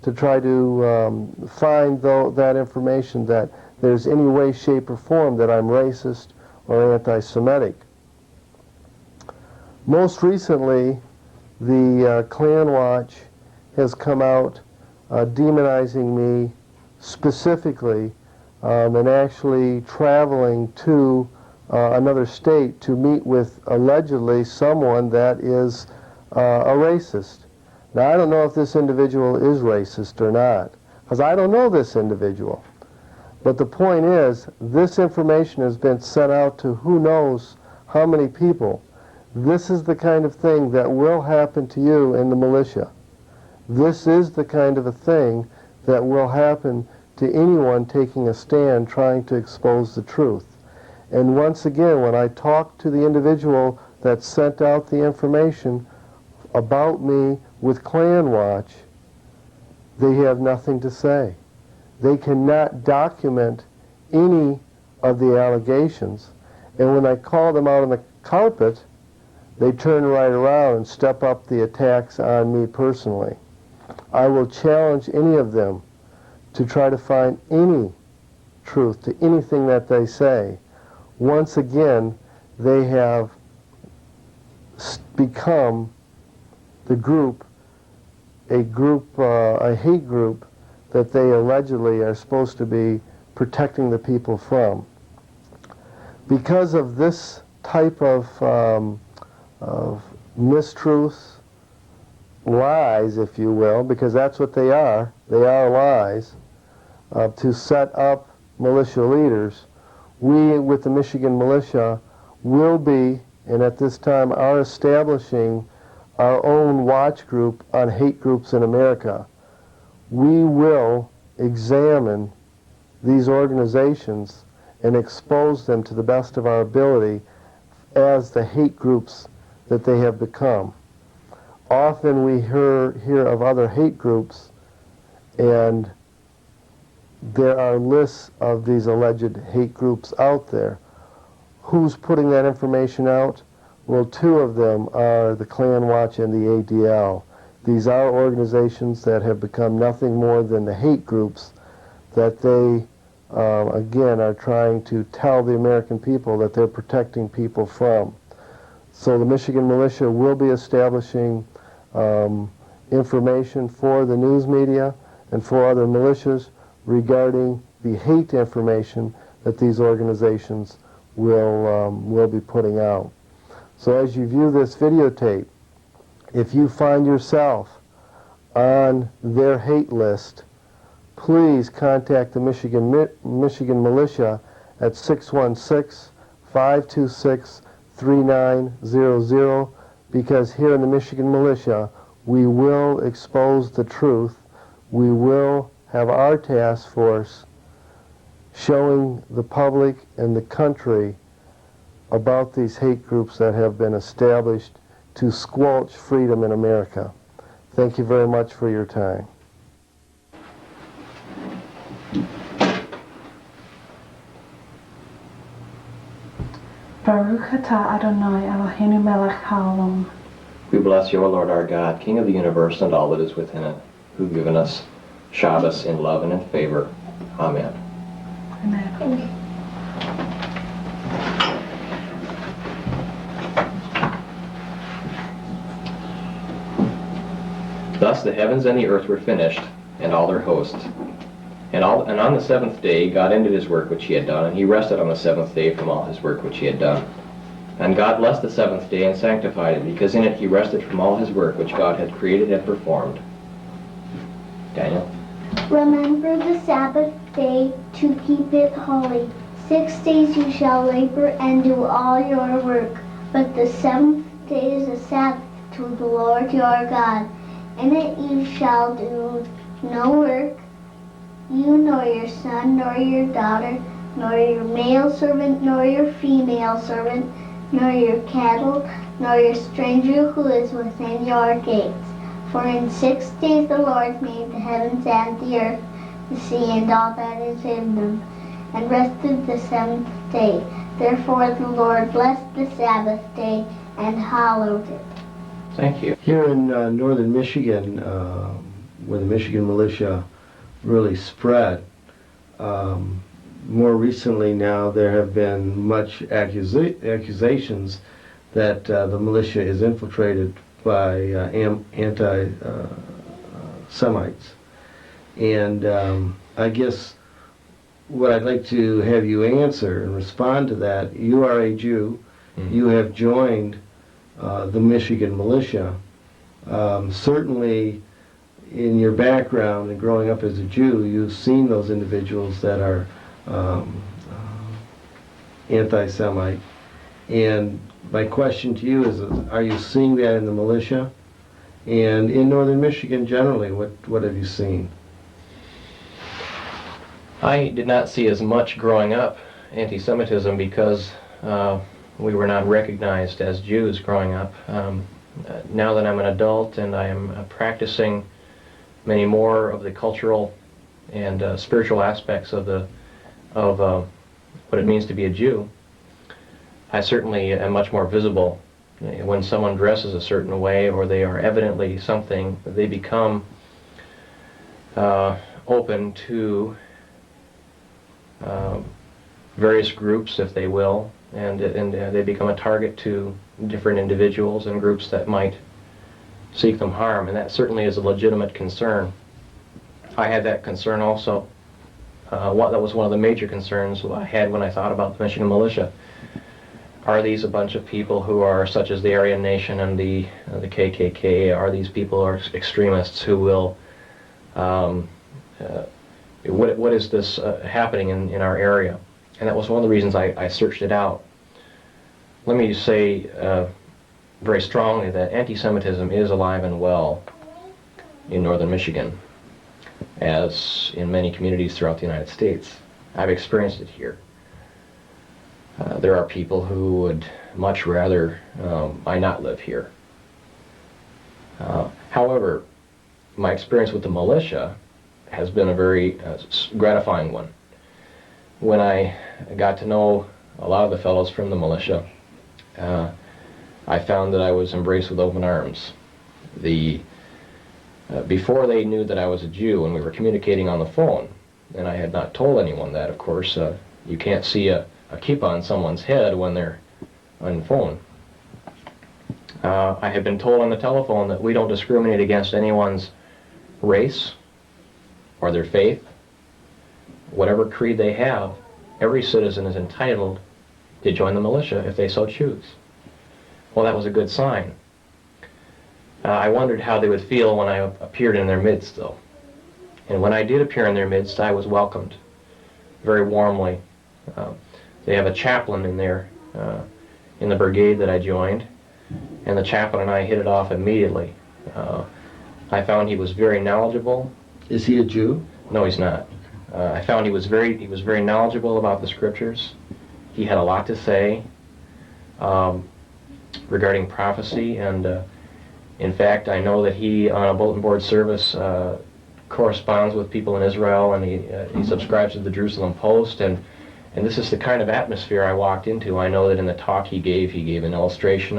to try to find that information that there's any way, shape, or form that I'm racist or anti-Semitic. Most recently, the Klan Watch has come out demonizing me specifically and actually traveling to another state to meet with allegedly someone that is a racist. Now, I don't know if this individual is racist or not, because I don't know this individual. But the point is, this information has been sent out to who knows how many people. This is the kind of thing that will happen to you in the militia. This is the kind of a thing that will happen to anyone taking a stand trying to expose the truth. And once again, when I talk to the individual that sent out the information about me with Klan Watch, they have nothing to say. They cannot document any of the allegations. And when I call them out on the carpet, they turn right around and step up the attacks on me personally. I will challenge any of them to try to find any truth to anything that they say. Once again, they have become the group, a hate group that they allegedly are supposed to be protecting the people from. Because of this type of mistruths, lies, if you will, because that's what they are lies, to set up militia leaders, we with the Michigan Militia will be, and at this time are establishing our own watch group on hate groups in America. We will examine these organizations and expose them to the best of our ability as the hate groups that they have become. Often we hear of other hate groups, and there are lists of these alleged hate groups out there. Who's putting that information out? Well, two of them are the Klan Watch and the ADL. These are organizations that have become nothing more than the hate groups that they, again, are trying to tell the American people that they're protecting people from. So the Michigan Militia will be establishing information for the news media and for other militias regarding the hate information that these organizations will be putting out. So as you view this videotape, if you find yourself on their hate list, please contact the Michigan Militia at 616-526-3900, because here in the Michigan Militia, we will expose the truth. We will have our task force showing the public and the country about these hate groups that have been established to squelch freedom in America. Thank you very much for your time. Baruch atah Adonai Eloheinu melech haolam. We bless you, O Lord our God, King of the universe and all that is within it, who have given us Shabbos in love and in favor. Amen. Amen. Thus the heavens and the earth were finished, and all their hosts. And on the seventh day God ended his work which he had done, and he rested on the seventh day from all his work which he had done. And God blessed the seventh day and sanctified it, because in it he rested from all his work which God had created and performed. Daniel? Remember the Sabbath day to keep it holy. 6 days you shall labor and do all your work, but the seventh day is a Sabbath to the Lord your God. In it you shall do no work, you nor your son, nor your daughter, nor your male servant, nor your female servant, nor your cattle, nor your stranger who is within your gates. For in 6 days the Lord made the heavens and the earth, the sea and all that is in them, and rested the seventh day. Therefore the Lord blessed the Sabbath day and hallowed it. Thank you. Here in northern Michigan, where the Michigan Militia really spread, more recently now there have been much accusations that the militia is infiltrated by anti-Semites. And I guess what I'd like to have you answer and respond to that, you are a Jew, you have joined the Michigan Militia. Certainly in your background and growing up as a Jew, you've seen those individuals that are anti-Semite. And my question to you is, are you seeing that in the militia? And in northern Michigan generally, what have you seen? I did not see as much growing up anti-Semitism because we were not recognized as Jews growing up. Now that I'm an adult and I am practicing many more of the cultural and spiritual aspects of what it means to be a Jew, I certainly am much more visible. When someone dresses a certain way or they are evidently something, they become open to various groups, if they will, and they become a target to different individuals and groups that might seek them harm, and that certainly is a legitimate concern. I had that concern also. That was one of the major concerns I had when I thought about the Michigan militia. Are these a bunch of people who are such as the Aryan Nation and the KKK? Are these people who are extremists who will what is this happening in our area? And that was one of the reasons I searched it out. Let me say very strongly that anti-Semitism is alive and well in northern Michigan, as in many communities throughout the United States. I've experienced it here. There are people who would much rather I not live here. However, my experience with the militia has been a very gratifying one. When I got to know a lot of the fellows from the militia, I found that I was embraced with open arms. Before they knew that I was a Jew, and we were communicating on the phone, and I had not told anyone that, of course, you can't see a kippah on someone's head when they're on the phone. I had been told on the telephone that we don't discriminate against anyone's race or their faith. Whatever creed they have, every citizen is entitled to join the militia if they so choose. Well, that was a good sign. I wondered how they would feel when I appeared in their midst, though. And when I did appear in their midst, I was welcomed very warmly. They have a chaplain in there, in the brigade that I joined, and the chaplain and I hit it off immediately. I found he was very knowledgeable. Is he a Jew? No, he's not. I found he was very knowledgeable about the scriptures. He had a lot to say regarding prophecy, and in fact, I know that he, on a bulletin board service, corresponds with people in Israel, and he subscribes to the Jerusalem Post, and this is the kind of atmosphere I walked into. I know that in the talk he gave an illustration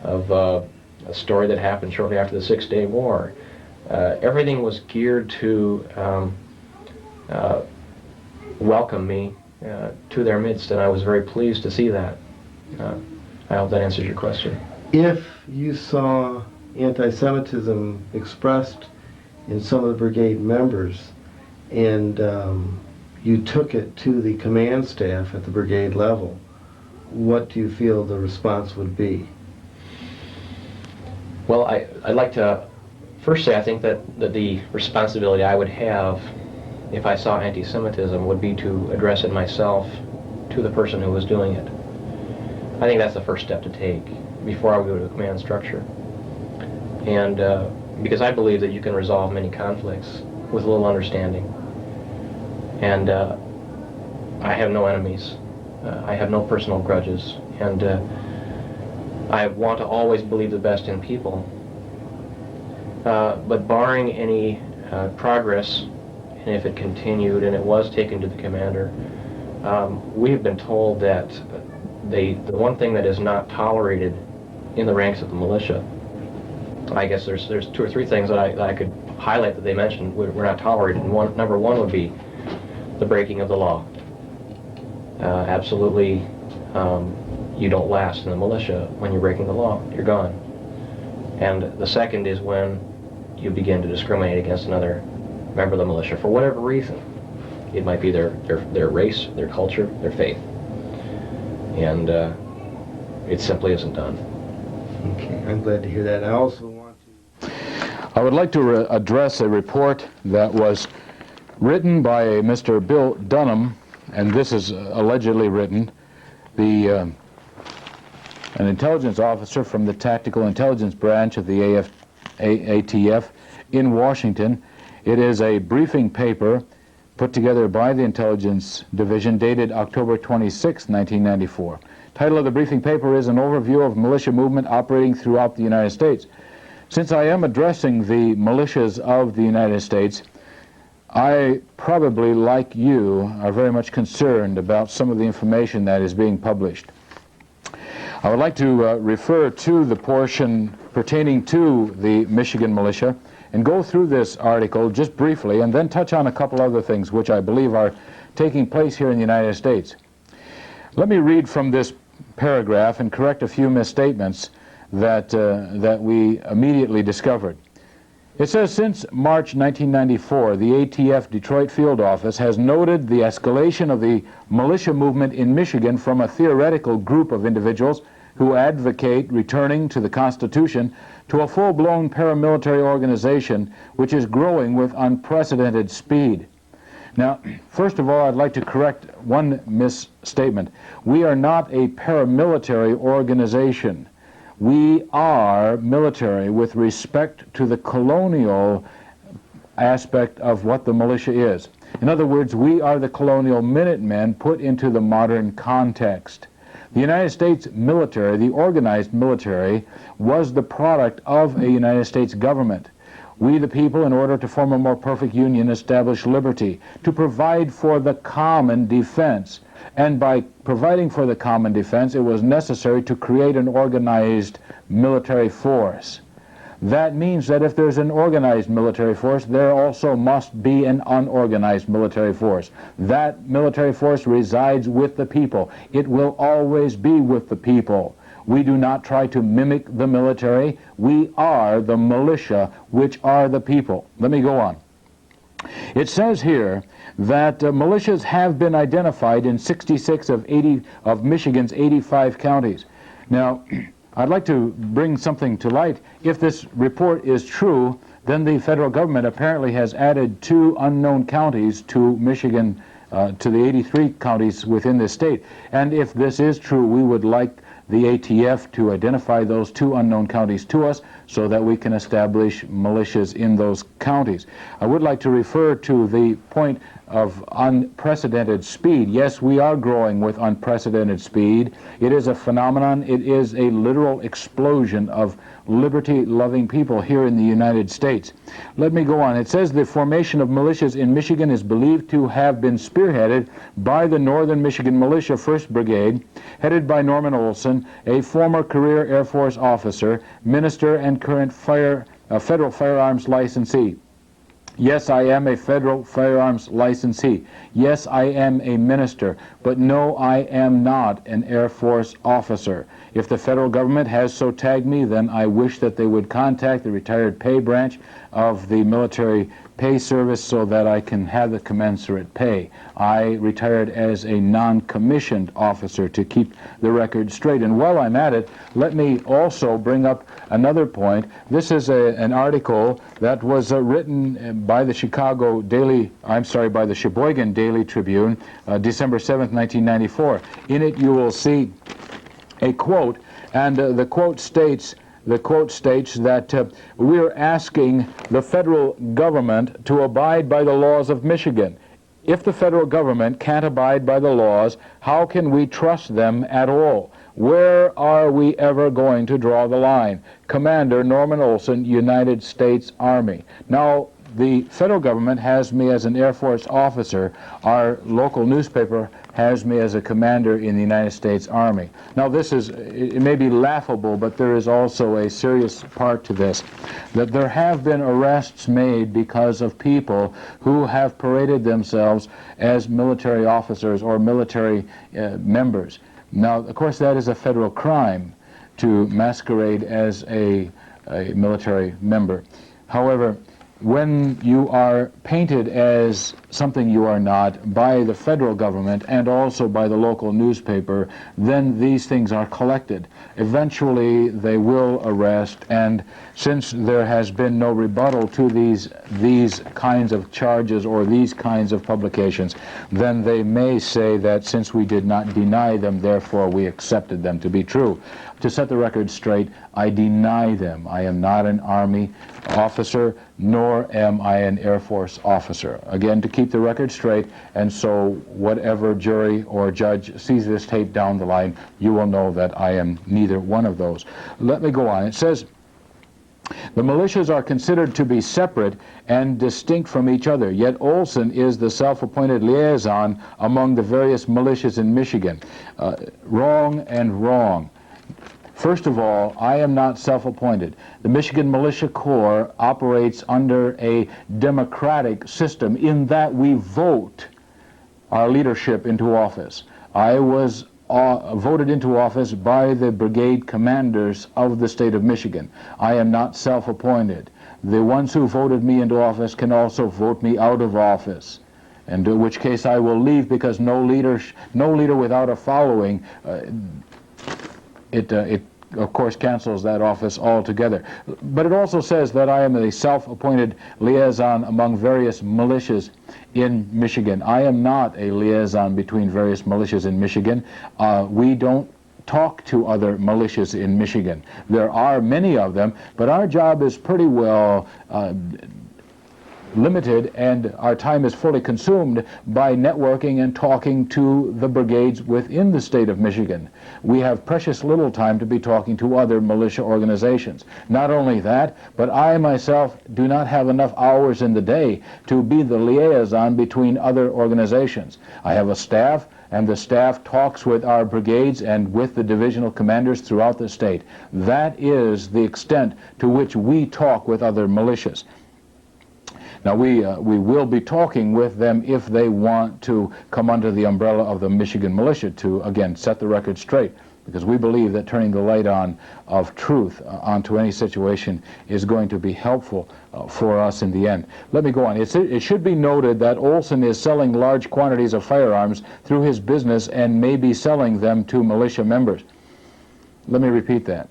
of a story that happened shortly after the Six-Day War. Everything was geared to welcome me to their midst, and I was very pleased to see that. I hope that answers your question. If you saw anti-Semitism expressed in some of the brigade members, and you took it to the command staff at the brigade level, what do you feel the response would be? Well, I'd like to first say I think that the responsibility I would have if I saw anti-Semitism would be to address it myself to the person who was doing it. I think that's the first step to take before I would go to the command structure. And because I believe that you can resolve many conflicts with a little understanding. And I have no enemies. I have no personal grudges. And I want to always believe the best in people. But barring any progress, and if it continued and it was taken to the commander, we've been told that the one thing that is not tolerated in the ranks of the militia, I guess there's 2 or 3 things that I could highlight that they mentioned were not tolerated. And number one would be the breaking of the law. Absolutely, you don't last in the militia when you're breaking the law. You're gone. And the second is when you begin to discriminate against another member of the militia for whatever reason. It might be their race, their culture, their faith. And it simply isn't done. Okay, I'm glad to hear that. I also want to... I would like to address a report that was written by Mr. Bill Dunham, and this is allegedly written. The an intelligence officer from the Tactical Intelligence Branch of the ATF in Washington. It is a briefing paper put together by the Intelligence Division dated October 26, 1994. Title of the briefing paper is An Overview of Militia Movement Operating Throughout the United States. Since I am addressing the militias of the United States, I probably, like you, are very much concerned about some of the information that is being published. I would like to refer to the portion pertaining to the Michigan militia and go through this article just briefly and then touch on a couple other things which I believe are taking place here in the United States. Let me read from this paragraph and correct a few misstatements that we immediately discovered. It says, since March 1994, the ATF Detroit Field Office has noted the escalation of the militia movement in Michigan from a theoretical group of individuals who advocate returning to the Constitution to a full-blown paramilitary organization which is growing with unprecedented speed. Now, first of all, I'd like to correct one misstatement. We are not a paramilitary organization. We are military with respect to the colonial aspect of what the militia is. In other words, we are the colonial Minutemen put into the modern context. The United States military, the organized military, was the product of a United States government. We, the people, in order to form a more perfect union, established liberty, to provide for the common defense. And by providing for the common defense, it was necessary to create an organized military force. That means that if there's an organized military force, there also must be an unorganized military force. That military force resides with the people. It will always be with the people. We do not try to mimic the military. We are the militia, which are the people. Let me go on. It says here that militias have been identified in 66 of Michigan's 85 counties. Now, I'd like to bring something to light. If this report is true, then the federal government apparently has added 2 unknown counties to Michigan, to the 83 counties within this state. And if this is true, we would like the ATF to identify those 2 unknown counties to us so that we can establish militias in those counties. I would like to refer to the point of unprecedented speed. Yes, we are growing with unprecedented speed. It is a phenomenon. It is a literal explosion of liberty-loving people here in the United States. Let me go on. It says the formation of militias in Michigan is believed to have been spearheaded by the Northern Michigan Militia 1st Brigade, headed by Norman Olson, a former career Air Force officer, minister, and current federal firearms licensee. Yes, I am a federal firearms licensee. Yes, I am a minister. But no, I am not an Air Force officer. If the federal government has so tagged me, then I wish that they would contact the retired pay branch of the military pay service so that I can have the commensurate pay. I retired as a non-commissioned officer to keep the record straight. And while I'm at it, let me also bring up another point. This is an article that was written by the by the Sheboygan Daily Tribune, December 7th, 1994. In it you will see a quote, and the quote states that we're asking the federal government to abide by the laws of Michigan. If the federal government can't abide by the laws, how can we trust them at all? Where are we ever going to draw the line? Commander Norman Olson, United States Army. Now, the federal government has me as an Air Force officer. Our local newspaper has me as a commander in the United States Army. Now it may be laughable, but there is also a serious part to this, that there have been arrests made because of people who have paraded themselves as military officers or military members. Now, of course, that is a federal crime to masquerade as a military member. However, when you are painted as something you are not by the federal government and also by the local newspaper, then these things are collected. Eventually they will arrest, and since there has been no rebuttal to these kinds of charges or these kinds of publications, then they may say that since we did not deny them, therefore we accepted them to be true. To set the record straight, I deny them. I am not an Army officer, nor am I an Air Force officer. Again, to keep the record straight, and so whatever jury or judge sees this tape down the line, you will know that I am neither one of those. Let me go on. It says, the militias are considered to be separate and distinct from each other, yet Olson is the self-appointed liaison among the various militias in Michigan. Wrong and wrong. First of all, I am not self-appointed. The Michigan Militia Corps operates under a democratic system in that we vote our leadership into office. I was voted into office by the brigade commanders of the state of Michigan. I am not self-appointed. The ones who voted me into office can also vote me out of office, and in which case I will leave, because no leader without a following, it of course cancels that office altogether. But it also says that I am a self-appointed liaison among various militias in Michigan. I am not a liaison between various militias in Michigan. We don't talk to other militias in Michigan. There are many of them, but our job is pretty well limited, and our time is fully consumed by networking and talking to the brigades within the state of Michigan. We have precious little time to be talking to other militia organizations. Not only that, but I myself do not have enough hours in the day to be the liaison between other organizations. I have a staff, and the staff talks with our brigades and with the divisional commanders throughout the state. That is the extent to which we talk with other militias. Now, we will be talking with them if they want to come under the umbrella of the Michigan Militia to, again, set the record straight, because we believe that turning the light on of truth onto any situation is going to be helpful for us in the end. Let me go on. It should be noted that Olson is selling large quantities of firearms through his business and may be selling them to militia members. Let me repeat that.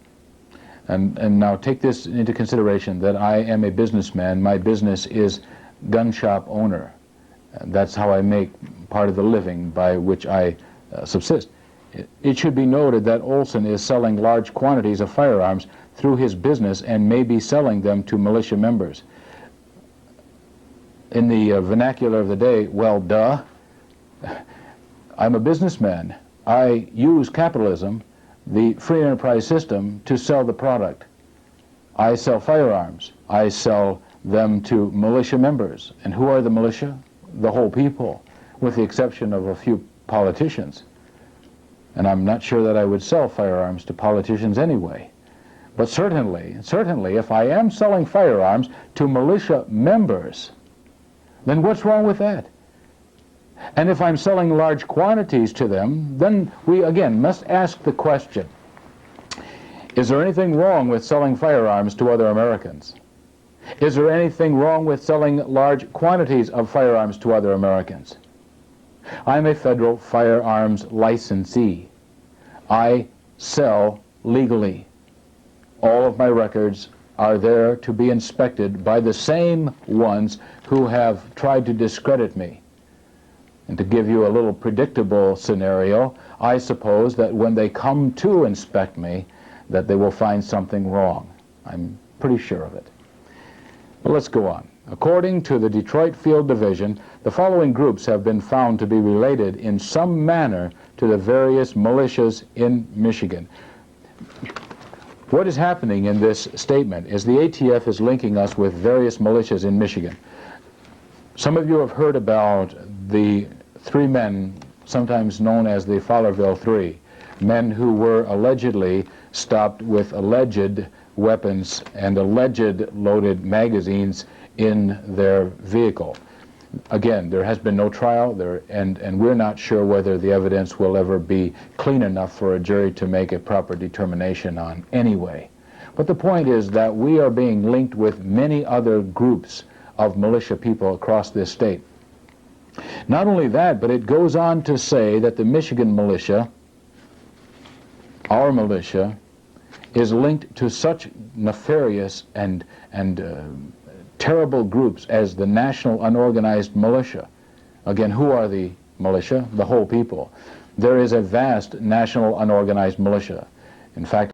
And now take this into consideration, that I am a businessman. My business is gun shop owner. That's how I make part of the living by which I subsist. It should be noted that Olson is selling large quantities of firearms through his business and may be selling them to militia members. In the vernacular of the day, well, duh. I'm a businessman. I use capitalism, the free enterprise system, to sell the product. I sell firearms. I sell them to militia members. And who are the militia? The whole people, with the exception of a few politicians. And I'm not sure that I would sell firearms to politicians anyway. But certainly, if I am selling firearms to militia members, then what's wrong with that? And if I'm selling large quantities to them, then we again must ask the question, is there anything wrong with selling firearms to other Americans? Is there anything wrong with selling large quantities of firearms to other Americans? I'm a federal firearms licensee. I sell legally. All of my records are there to be inspected by the same ones who have tried to discredit me. And to give you a little predictable scenario, I suppose that when they come to inspect me, that they will find something wrong. I'm pretty sure of it. But let's go on. According to the Detroit Field Division, the following groups have been found to be related in some manner to the various militias in Michigan. What is happening in this statement is the ATF is linking us with various militias in Michigan. Some of you have heard about the three men, sometimes known as the Fowlerville Three, men who were allegedly stopped with alleged weapons and alleged loaded magazines in their vehicle. Again, there has been no trial there, and we're not sure whether the evidence will ever be clean enough for a jury to make a proper determination on anyway. But the point is that we are being linked with many other groups of militia people across this state. Not only that, but it goes on to say that the Michigan militia, our militia, is linked to such nefarious and terrible groups as the National Unorganized Militia. Again, who are the militia? The whole people. There is a vast National Unorganized Militia. In fact,